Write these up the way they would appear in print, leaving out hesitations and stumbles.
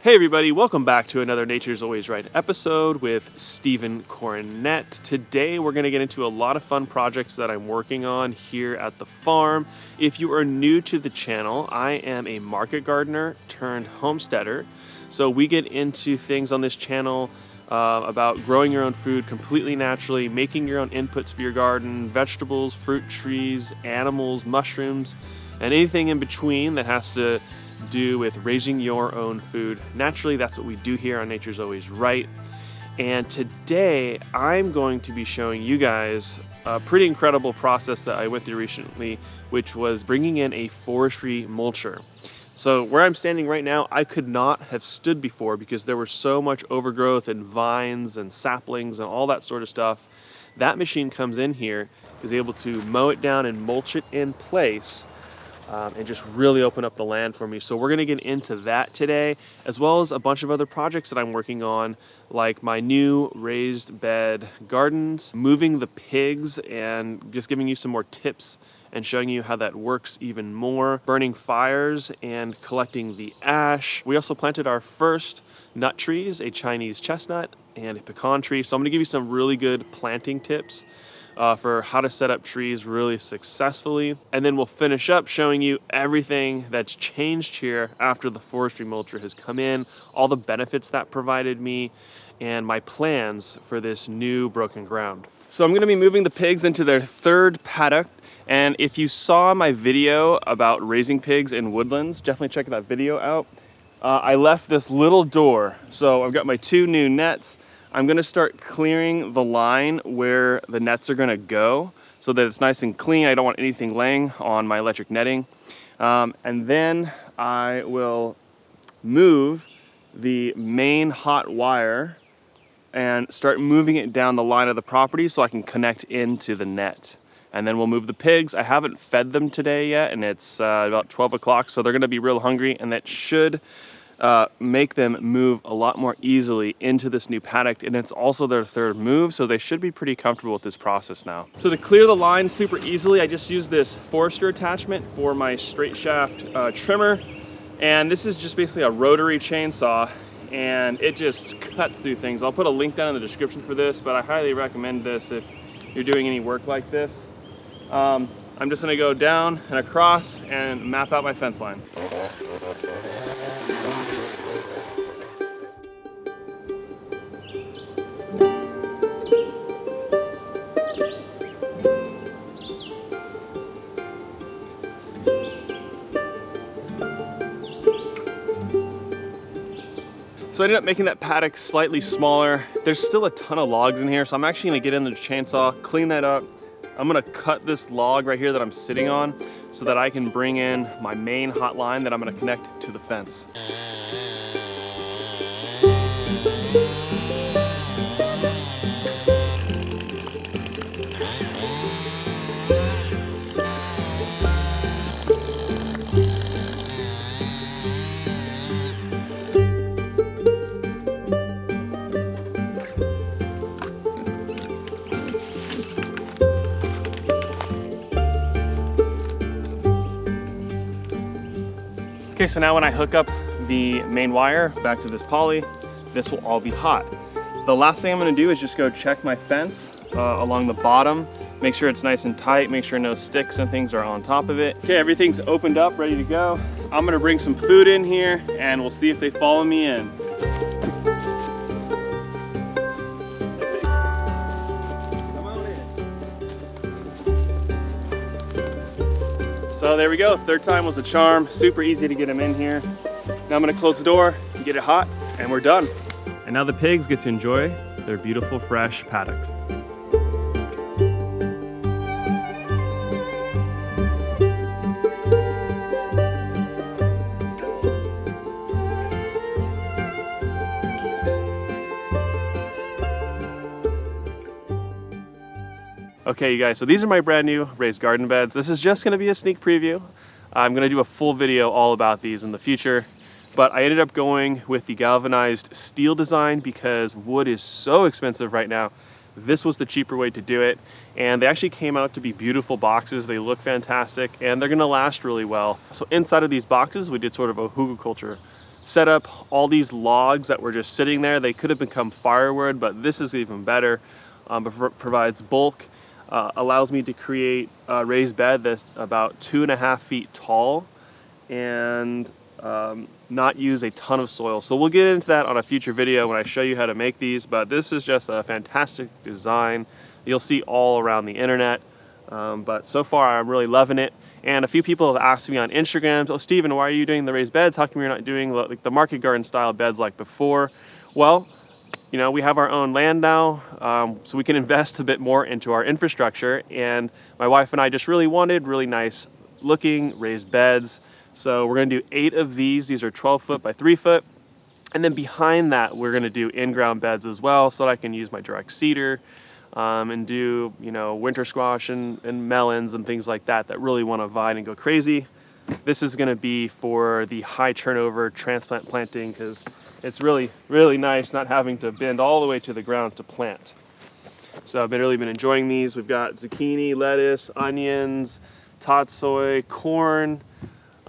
Hey everybody, welcome back to another Nature's Always Right episode with Stephen Coronet. Today we're going to get into a lot of fun projects that I'm working on here at the farm. If you are new to the channel, I am a market gardener turned homesteader. So we get into things on this channel about growing your own food completely naturally, making your own inputs for your garden, vegetables, fruit trees, animals, mushrooms, and anything in between that has to do with raising your own food naturally. That's what we do here on Nature's Always Right. And today I'm going to be showing you guys a pretty incredible process that I went through recently, which was bringing in a forestry mulcher. So where I'm standing right now, I could not have stood before because there was so much overgrowth and vines and saplings and all that sort of stuff. That machine comes in here, is able to mow it down and mulch it in place. And just really open up the land for me. So we're gonna get into that today, as well as a bunch of other projects that I'm working on, like my new raised bed gardens, moving the pigs, and just giving you some more tips and showing you how that works even more, burning fires and collecting the ash. We also planted our first nut trees, a Chinese chestnut and a pecan tree. So I'm gonna give you some really good planting tips for how to set up trees really successfully. And then we'll finish up showing you everything that's changed here after the forestry mulcher has come in, all the benefits that provided me, and my plans for this new broken ground. So I'm gonna be moving the pigs into their third paddock. And if you saw my video about raising pigs in woodlands, definitely check that video out. I left this little door. So I've got my two new nets. I'm gonna start clearing the line where the nets are gonna go so that it's nice and clean. I don't want anything laying on my electric netting. And then I will move the main hot wire and start moving it down the line of the property so I can connect into the net. And then we'll move the pigs. I haven't fed them today yet, and it's about 12 o'clock, so they're gonna be real hungry, and that should make them move a lot more easily into this new paddock. And it's also their third move, so they should be pretty comfortable with this process now. So to clear the line super easily, I just use this forester attachment for my straight shaft trimmer. And this is just basically a rotary chainsaw, and it just cuts through things. I'll put a link down in the description for this, but I highly recommend this if you're doing any work like this. I'm just gonna go down and across and map out my fence line. So I ended up making that paddock slightly smaller. There's still a ton of logs in here, so I'm actually gonna get in the chainsaw, clean that up. I'm gonna cut this log right here that I'm sitting on so that I can bring in my main hot line that I'm gonna connect to the fence. Okay, so now when I hook up the main wire back to this poly, this will all be hot. The last thing I'm gonna do is just go check my fence along the bottom, make sure it's nice and tight, make sure no sticks and things are on top of it. Okay, everything's opened up, ready to go. I'm gonna bring some food in here and we'll see if they follow me in. So there we go, third time was a charm. Super easy to get them in here. Now I'm gonna close the door, get it hot, and we're done. And now the pigs get to enjoy their beautiful fresh paddock. Okay, you guys, so these are my brand new raised garden beds. This is just gonna be a sneak preview. I'm gonna do a full video all about these in the future, but I ended up going with the galvanized steel design because wood is so expensive right now. This was the cheaper way to do it, and they actually came out to be beautiful boxes. They look fantastic, and they're gonna last really well. So inside of these boxes, we did sort of a hugelkultur set up all these logs that were just sitting there. They could have become firewood, but this is even better. Provides bulk, allows me to create a raised bed that's about 2.5 feet tall and not use a ton of soil. So we'll get into that on a future video when I show you how to make these, but this is just a fantastic design. You'll see all around the internet, but so far I'm really loving it. And a few people have asked me on Instagram, oh Steven, why are you doing the raised beds? How come you're not doing like the market garden style beds like before? Well, you know, we have our own land now, so we can invest a bit more into our infrastructure. And my wife and I just really wanted really nice looking raised beds. So we're gonna do 8 of these. These are 12 foot by 3 foot. And then behind that, we're gonna do in-ground beds as well, so that I can use my direct cedar and do, you know, winter squash and melons and things like that that really wanna vine and go crazy. This is gonna be for the high turnover transplant planting, because it's really, really nice not having to bend all the way to the ground to plant. So I've really been enjoying these. We've got zucchini, lettuce, onions, tatsoi, corn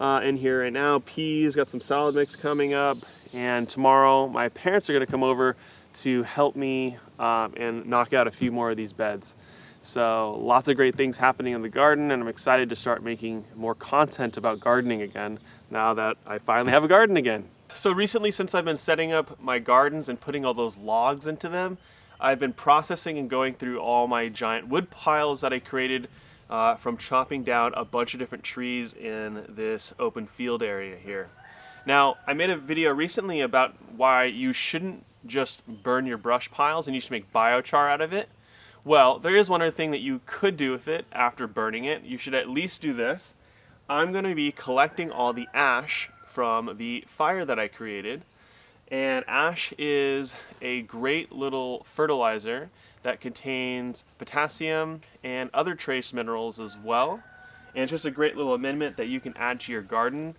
in here right now, peas, got some salad mix coming up, and tomorrow my parents are gonna come over to help me and knock out a few more of these beds. So lots of great things happening in the garden, and I'm excited to start making more content about gardening again now that I finally have a garden again. So recently, since I've been setting up my gardens and putting all those logs into them, I've been processing and going through all my giant wood piles that I created from chopping down a bunch of different trees in this open field area here. Now, I made a video recently about why you shouldn't just burn your brush piles and you should make biochar out of it. Well, there is one other thing that you could do with it after burning it. You should at least do this. I'm going to be collecting all the ash from the fire that I created. And ash is a great little fertilizer that contains potassium and other trace minerals as well. And it's just a great little amendment that you can add to your garden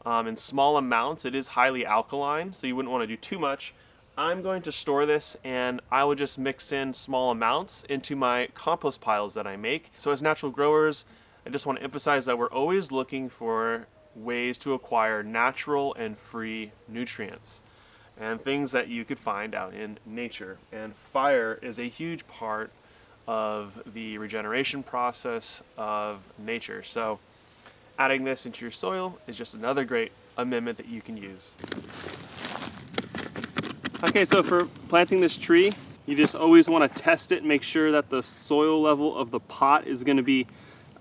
in small amounts. It is highly alkaline, so you wouldn't want to do too much. I'm going to store this, and I will just mix in small amounts into my compost piles that I make. So as natural growers, I just want to emphasize that we're always looking for ways to acquire natural and free nutrients and things that you could find out in nature. And fire is a huge part of the regeneration process of nature. So adding this into your soil is just another great amendment that you can use. Okay, so for planting this tree, you just always want to test it and make sure that the soil level of the pot is going to be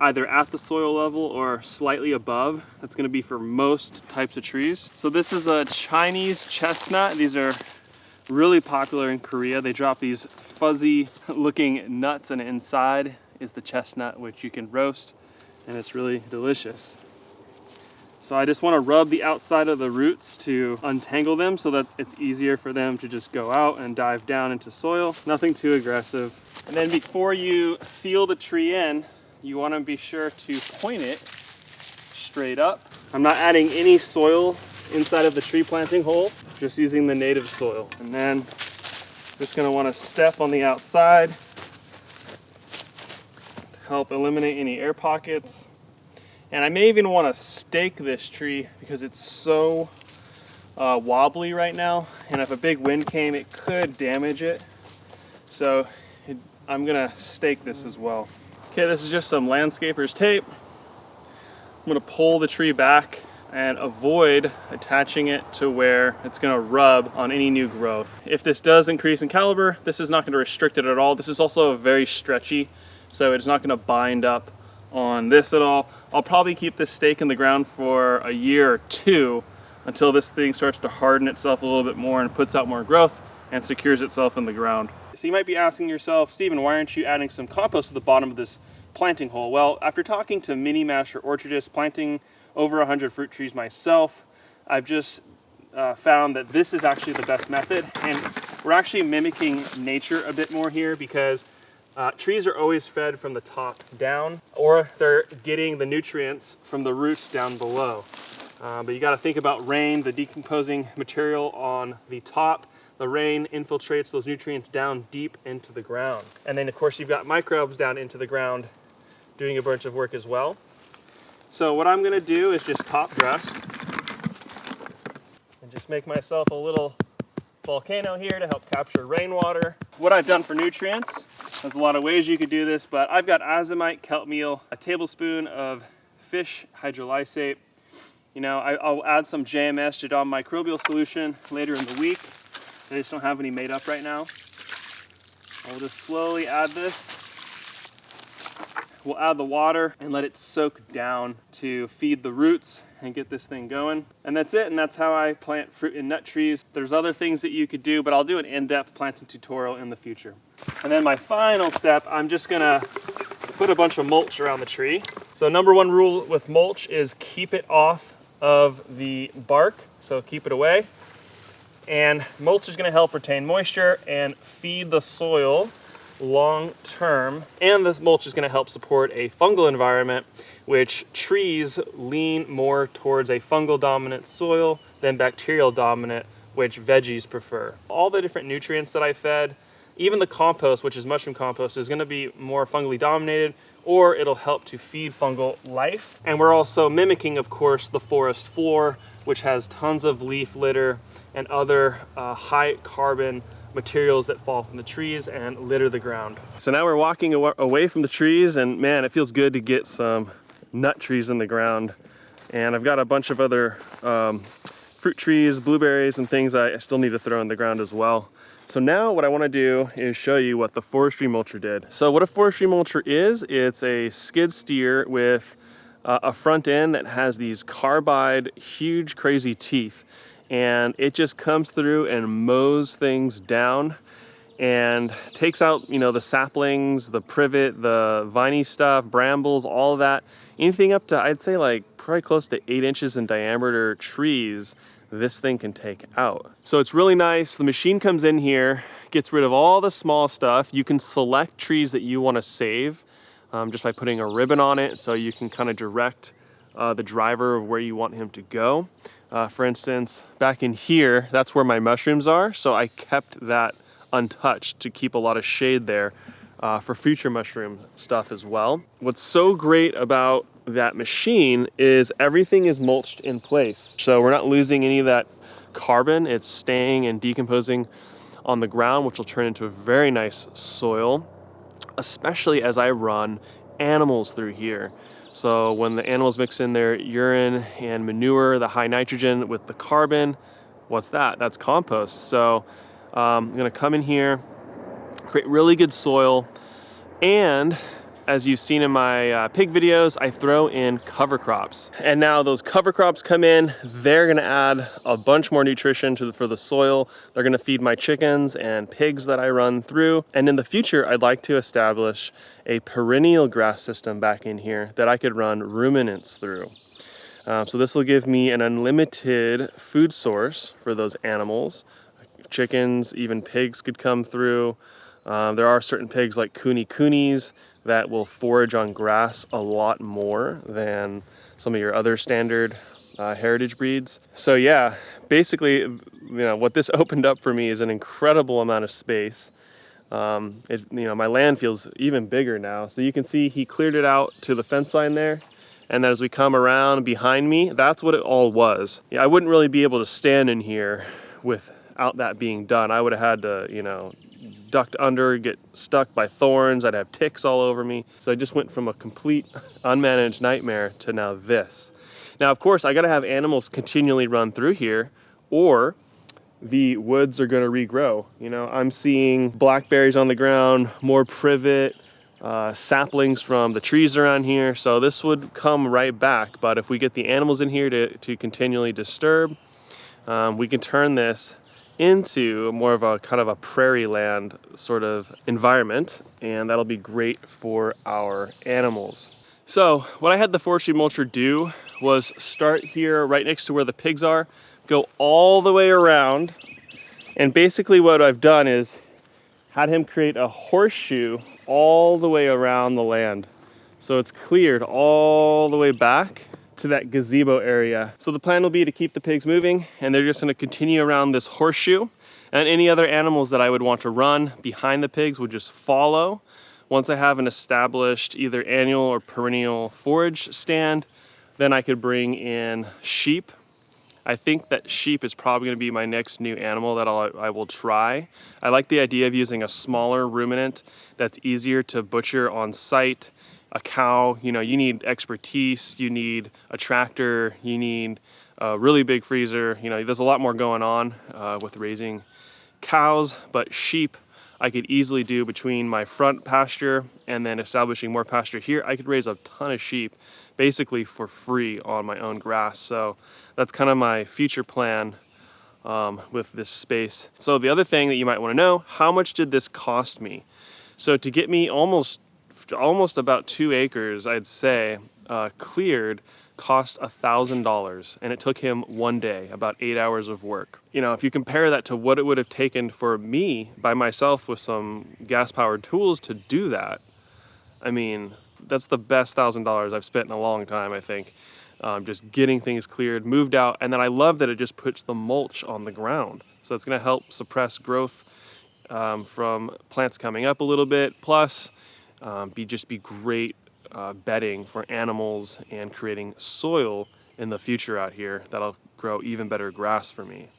either at the soil level or slightly above. That's going to be for most types of trees. So this is a Chinese chestnut. These are really popular in Korea. They drop these fuzzy looking nuts, and inside is the chestnut, which you can roast, and it's really delicious. So I just want to rub the outside of the roots to untangle them so that it's easier for them to just go out and dive down into soil. Nothing too aggressive. And then before you seal the tree in, you want to be sure to point it straight up. I'm not adding any soil inside of the tree planting hole, just using the native soil. And then just going to want to step on the outside to help eliminate any air pockets. And I may even want to stake this tree because it's so wobbly right now, and if a big wind came, it could damage it. So I'm gonna stake this as well. Okay, this is just some landscaper's tape. I'm gonna pull the tree back and avoid attaching it to where it's gonna rub on any new growth. If this does increase in caliber, this is not gonna restrict it at all. This is also very stretchy, so it's not gonna bind up on this at all. I'll probably keep this stake in the ground for a year or two until this thing starts to harden itself a little bit more and puts out more growth and secures itself in the ground. So you might be asking yourself, Steven, why aren't you adding some compost to the bottom of this planting hole? Well, after talking to many master orchardists, planting over 100 fruit trees myself, I've just found that this is actually the best method. And we're actually mimicking nature a bit more here because trees are always fed from the top down, or they're getting the nutrients from the roots down below. But you got to think about rain, the decomposing material on the top. The rain infiltrates those nutrients down deep into the ground. And then of course you've got microbes down into the ground doing a bunch of work as well. So what I'm going to do is just top dress and just make myself a little volcano here to help capture rainwater. What I've done for nutrients, there's a lot of ways you could do this, but I've got azomite, kelp meal, a tablespoon of fish hydrolysate. You know, I'll add some JMS, Jadon microbial solution, later in the week. I just don't have any made up right now. I'll just slowly add this. We'll add the water and let it soak down to feed the roots and get this thing going. And that's it, and that's how I plant fruit and nut trees. There's other things that you could do, but I'll do an in-depth planting tutorial in the future. And then my final step, I'm just gonna put a bunch of mulch around the tree. So number one rule with mulch is keep it off of the bark, so keep it away. And mulch is gonna help retain moisture and feed the soil long term, and this mulch is going to help support a fungal environment, which trees lean more towards a fungal dominant soil than bacterial dominant, which veggies prefer. All the different nutrients that I fed, even the compost, which is mushroom compost, is going to be more fungally dominated, or it'll help to feed fungal life. And we're also mimicking, of course, the forest floor, which has tons of leaf litter and other high carbon materials that fall from the trees and litter the ground. So now we're walking away from the trees, and man, it feels good to get some nut trees in the ground. And I've got a bunch of other fruit trees, blueberries, and things I still need to throw in the ground as well. So now what I want to do is show you what the forestry mulcher did. So what a forestry mulcher is, it's a skid steer with a front end that has these carbide, huge, crazy teeth. And it just comes through and mows things down and takes out, you know, the saplings, the privet, the viney stuff, brambles, all of that. Anything up to, I'd say, like probably close to 8 inches in diameter trees, this thing can take out. So it's really nice. The machine comes in here, gets rid of all the small stuff. You can select trees that you want to save just by putting a ribbon on it, so you can kind of direct the driver of where you want him to go. For instance, back in here, that's where my mushrooms are, so I kept that untouched to keep a lot of shade there for future mushroom stuff as well. What's so great about that machine is everything is mulched in place. So we're not losing any of that carbon. It's staying and decomposing on the ground, which will turn into a very nice soil, especially as I run animals through here. So when the animals mix in their urine and manure, the high nitrogen with the carbon, what's that? That's compost. So I'm gonna come in here, create really good soil, and as you've seen in my pig videos, I throw in cover crops. And now those cover crops come in, they're gonna add a bunch more nutrition for the soil. They're gonna feed my chickens and pigs that I run through. And in the future, I'd like to establish a perennial grass system back in here that I could run ruminants through. So this will give me an unlimited food source for those animals. Chickens, even pigs could come through. There are certain pigs like coonies that will forage on grass a lot more than some of your other standard heritage breeds. So yeah, basically, you know, what this opened up for me is an incredible amount of space. You know, my land feels even bigger now. So you can see he cleared it out to the fence line there. And then as we come around behind me, that's what it all was. Yeah, I wouldn't really be able to stand in here without that being done. I would have had to, you know, ducked under, get stuck by thorns. I'd have ticks all over me. So I just went from a complete unmanaged nightmare to now this. Now, of course, I gotta have animals continually run through here, or the woods are gonna regrow. You know, I'm seeing blackberries on the ground, more privet, saplings from the trees around here. So this would come right back. But if we get the animals in here to continually disturb, we can turn this into more of a kind of a prairie land sort of environment, and that'll be great for our animals. So what I had the forestry mulcher do was start here right next to where the pigs are, go all the way around, and basically what I've done is had him create a horseshoe all the way around the land. So it's cleared all the way back to that gazebo area. So the plan will be to keep the pigs moving, and they're just gonna continue around this horseshoe, and any other animals that I would want to run behind the pigs would just follow. Once I have an established either annual or perennial forage stand, then I could bring in sheep I think that sheep is probably going to be my next new animal that I will try. I like the idea of using a smaller ruminant that's easier to butcher on site. A cow, you know, you need expertise, you need a tractor, you need a really big freezer. You know, there's a lot more going on with raising cows, but sheep I could easily do between my front pasture and then establishing more pasture here. I could raise a ton of sheep basically for free on my own grass. So that's kind of my future plan with this space. So the other thing that you might want to know, how much did this cost me? So to get me almost about 2 acres, I'd say, cleared, cost $1,000, and it took him 1 day, about 8 hours of work. You know, if you compare that to what it would have taken for me by myself with some gas-powered tools to do that, I mean, that's the best $1,000 I've spent in a long time, I think. Just getting things cleared, moved out, and then I love that it just puts the mulch on the ground. So it's gonna help suppress growth from plants coming up a little bit, plus just be great bedding for animals and creating soil in the future out here that'll grow even better grass for me.